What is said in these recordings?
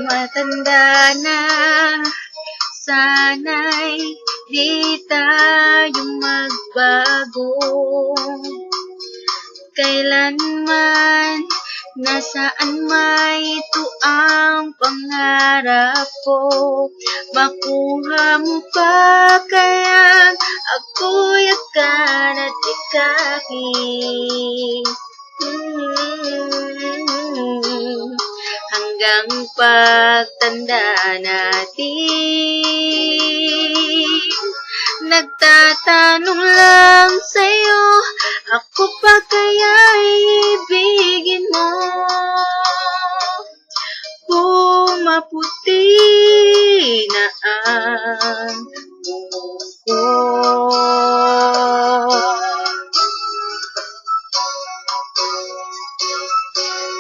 matanda na. Sana'y di tayo magbago. Kailanman, nasaan may ito ang pangarap ko. Makuha mo pa kaya ako'y akan at ikahin. Hanggang pagtanda natin, nagtatanong lang sa'yo, ako pa kaya ibigin mo? Kung maputi na ang buhok ko.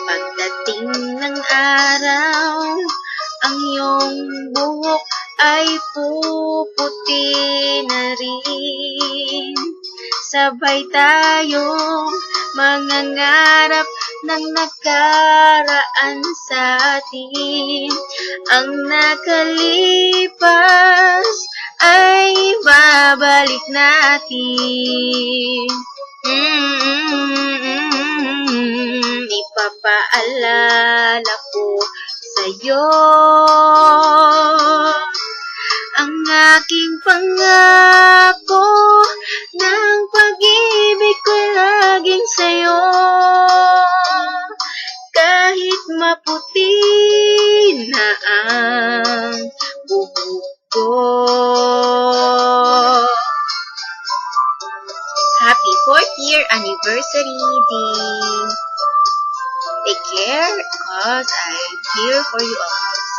Pagdating ng araw, ang iyong buhok ay puputi na rin. Sabay tayong mangangarap ng nakaraan sa atin. Ang nakalipas ay babalik natin. Ipapaalala ko sa'yo ang aking pangako ng pag-ibig ko laging sa'yo. Kahit maputi na ang buhok ko. Happy 4th year anniversary, Dean. Take care, cause I'm here for you always.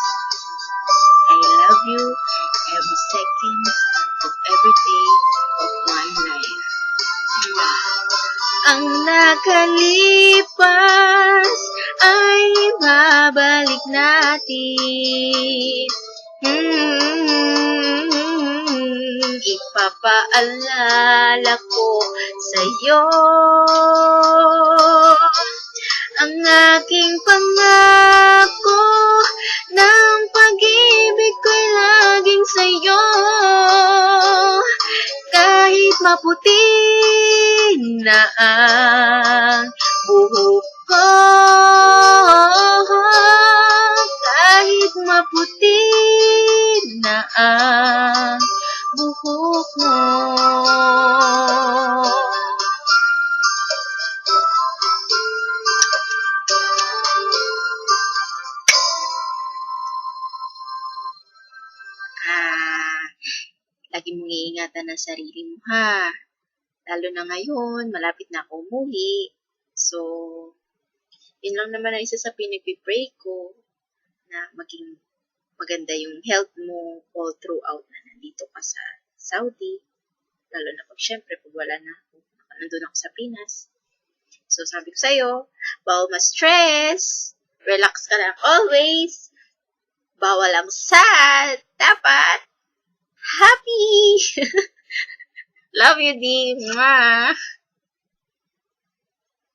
I love you every second of every day of my life. Ang nakalipas ay babalik natin. Ipapaalala ko sa'yo ang aking pangako ng pag-ibig ko'y laging sa'yo. Kahit maputi na ang buhok ko, kahit maputi na ang buhok mo. Lagi mong iingatan ang sarili mo, ha? Lalo na ngayon, malapit na ako umuwi. So, yun lang naman ang isa sa pinag-pray ko na maging maganda yung health mo all throughout na nandito ka sa Saudi. Lalo na pag syempre, pag wala na ako, nandun ako sa Pinas. So, sabi ko sa'yo, bawal ma-stress, relax ka lang always, bawal ang sad, dapat happy! Love you, Dee. Mwah!